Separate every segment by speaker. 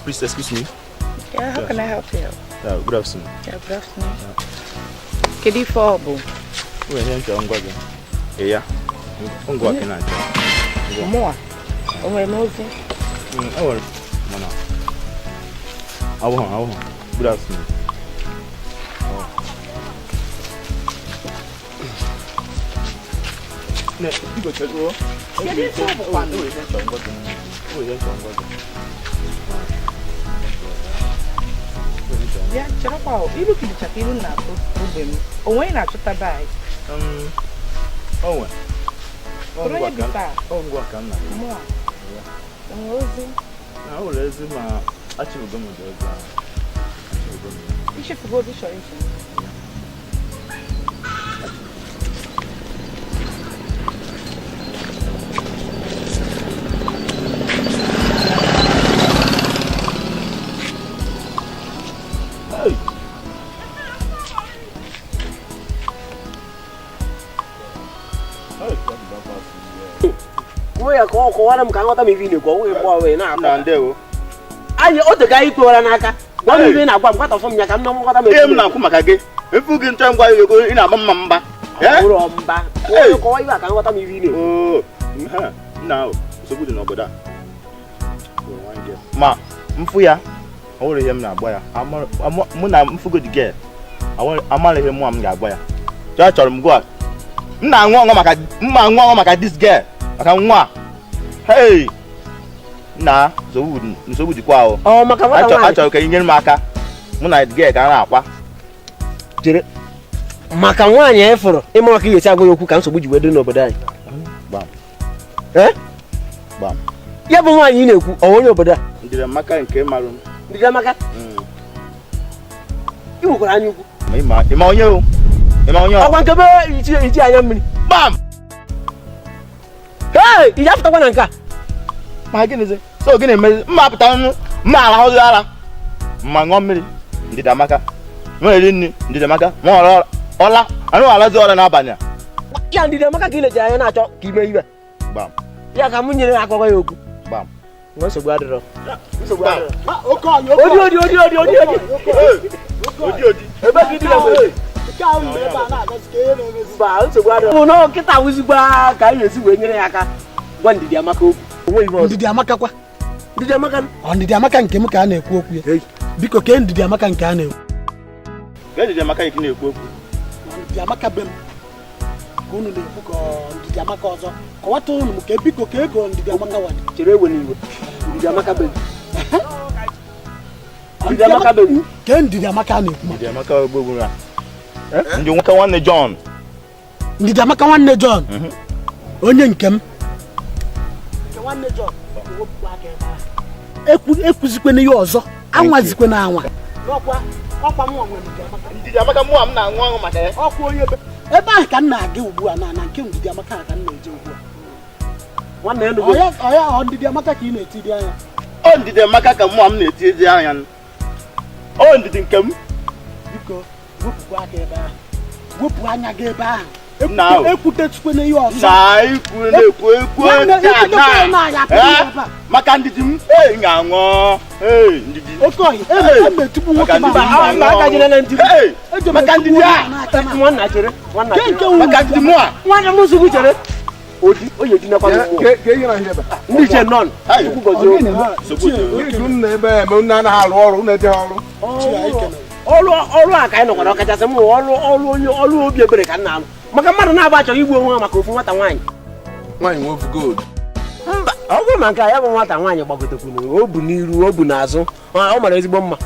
Speaker 1: please excuse me.
Speaker 2: Yeah, how can I help you?
Speaker 1: Good afternoon.
Speaker 2: Yeah, good afternoon. Kedi Fobo.
Speaker 1: We're here to Angwaga. Yeah. Angwaga.
Speaker 2: More. Oh, we're moving.
Speaker 1: Good afternoon. You go check it. Kedi Fobo.
Speaker 2: Yeah, Charapo, you look at the Chakilun now, problem. Oh, when I shut a bag.
Speaker 1: Oh,
Speaker 2: More.
Speaker 1: I will resume actually go with
Speaker 2: You should go to show.
Speaker 3: We are called one cannot be video go away now.
Speaker 1: I
Speaker 3: the guy to Anaka. What is in a one part of some Yakam? No, what I'm
Speaker 1: Kumaka. If you can tell why you go in a mamba. Yeah, call you. I can what I'm video. Oh, now, so good enough that. Ma, Mfuya, hold him now, boy. I'm Mfugo to get. I'm only him one boy. Judge or go. Now, one maka this girl. I can walk. Hey, nah, so would you go?
Speaker 3: Oh, Maka,
Speaker 1: can you Maka? When I get a
Speaker 3: Maka, for a more kids I will cook council, which you do know, but I. Eh?
Speaker 1: Bam.
Speaker 3: You have one you know, or no, but
Speaker 1: did a Maka and came alone?
Speaker 3: Did I Maka? You go on you.
Speaker 1: Emmanuel, I want to be Bam!
Speaker 3: Hey, you have to one anchor.
Speaker 1: My goodness, so getting map down, Mala, Montgomery, did a Maka? No, did a Maka? More, Ola, I know I'll do an Abana.
Speaker 3: Young did a Maka kill a giant, I talk, give me.
Speaker 1: Bam.
Speaker 3: Yeah, come in, I go away.
Speaker 1: Bam.
Speaker 3: What's a brother? No, get out with back. I use when you're one did Yamako. Did Yamaka? Did Yamakan? On the Yamakan Kemaka cook with because Ken did Yamakan Kane.
Speaker 1: Where did Yamaka cook?
Speaker 3: Yamaka Bem. Go to the book on the Yamaka. What told him, Kepiko cake on the Yamaka one. Cherewen, the Yamaka Bem. Did Yamaka Bem? Ken did Yamaka?
Speaker 1: Did Yamaka Bugura? And you want one John?
Speaker 3: Did Yamaka one John? Onion Kem. One John. Equisquin yours. I was when I want.
Speaker 1: Did Yamaka Muam now one my hair?
Speaker 3: If I cannot give one and kill the Yamaka and make you one end of on the Yamaka in it.
Speaker 1: On did the Macaca Mom knit the iron? On didn't come.
Speaker 3: Because whoop one I gave back.
Speaker 1: Now,
Speaker 3: I put that when you are
Speaker 1: Macandidum, hey, now, hey, okay,
Speaker 3: all I kind of look at them all be a break now. Macamana now, you won't make what I want.
Speaker 4: Wine was good.
Speaker 3: Oh, man, I haven't want a wine about the Obuni, Obunazo, or my bomb.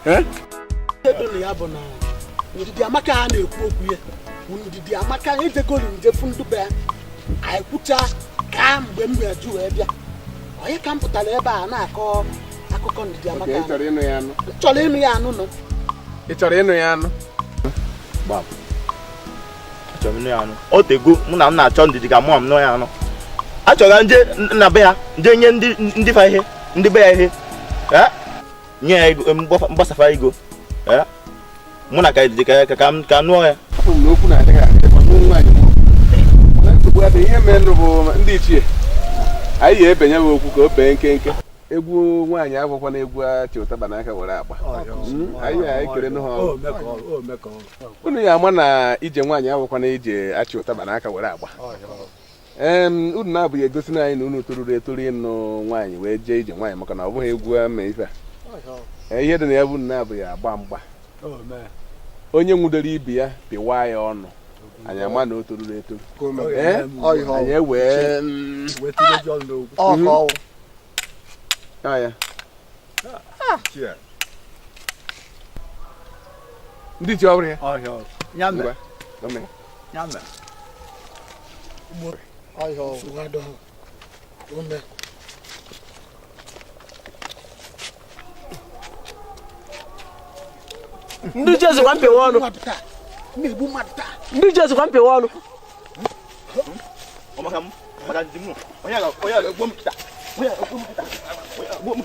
Speaker 3: Eh? The Abona. Did the Amaka did the Amaka is the calling the fund to bear. I put her calm when we are Jewel. I can't put a leba and I call. It's
Speaker 1: Bob. Oh, they go. I'm not John did the mom. No, I know. I told Nabea, Jane in the fire, in the bear here. Eh? Yeah, Bossa go. Eh? Monaca, the can know.
Speaker 4: I hear Benjamin go banking. egwu nwaanyị akwụkwọ na egwu achị ụtaba n'aka were agba anyị ekere nụ ha unu ya ama na ije nwaanyị akwụkwọ na ije achị ụtaba n'aka were agba unu na-abụghị egosi na anyị na unu toruru etoru ịnụ nwaanyị wee jee ije nwaanyị maka na ọ bụghị egwu ama ife a ihe dị na ya bụ na abụghị agba mgba onye nwudoro ibe ya pịwa ya ọnụ anyị ama na o toruru etoru anyị ewee ya ndị ji ọrụ ya
Speaker 3: ndị Jesu kwa mpewa ọnụ ndị Jesu kwa mpewa ọnụ ndị Jesu kwa mpewa ọnụ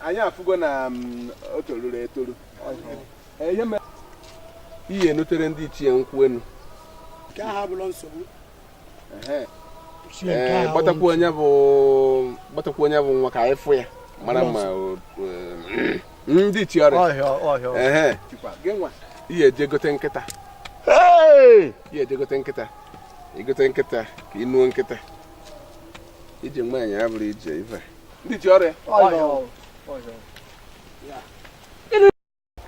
Speaker 3: anyị afụgo na o toruru etoru ihe nutere ndị ichie nkwụ enu gbatakwu onye bụ nwa ka anyị fụ ya mara ma ndị ichie ọrịa ihe eje gote nkịta igote nkịta ka ị nuo nkịta ije nwaanyị abụrụ ije ife ndị ichie ọrịa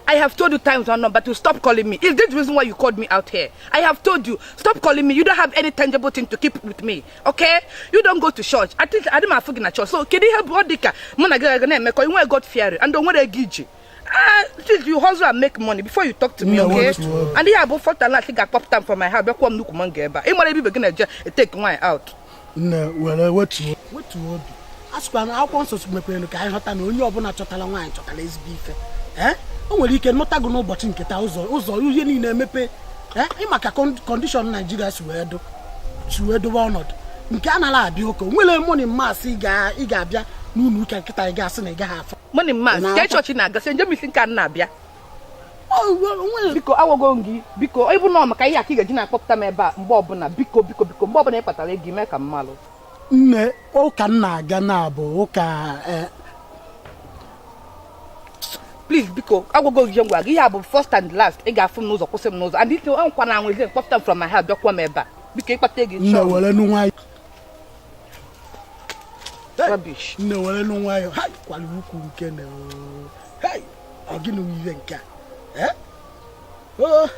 Speaker 2: I have told you times on number to stop calling me. Is this the reason why you called me out here? I have told you, stop calling me. You don't have any tangible thing to keep with me, okay? You don't go to church. I think I didn't forget church. So can you help Odika? Mona make you want God fear and don't want to give you. You hustle and make money before you talk to me, okay? And yeah, about 4 times I think I popped down from my house. But come look, man, get back. It might be beginning to take one out.
Speaker 3: No, well, what you ask one. I want to make me look. I have done only open a chocolate wine, chocolate beef. Eh? O nwere ike nọta go n'ụbọchị nketa ụzọ ihe niile emepe ịmaka condition Nigeria si wee do ọnọdụ nke anala abịa ụka nwere money mass ị ga-abịa n'ụlọ ụka nkịta ị ga-asị na ị gaghị afọ
Speaker 2: money mass ke chọọchị na-agasị nje misi nke na-abịa biko awogo gị biko ịbụ na maka ihe aka ị ga-eji na-akpọpụta m ebe a mgbe ọbụla biko mgbe ọbụla ị kpatara ego mee ka mmalụ
Speaker 3: nne ụka nna aga na abụ ụka
Speaker 2: please biko agwago gị ngwa gị ya bụ first and last ị ga-afụ m n'ụzọ kwụsị m n'ụzọ and ite nkwa na anwezi kpọpụta from my house bịakwa m ebe a biko ịkpata ego
Speaker 3: nne were nụ nwanyị
Speaker 2: Rubbish.
Speaker 3: No, well, no why. Hi, while you can. Hey, I'll give you even. Eh? Oh.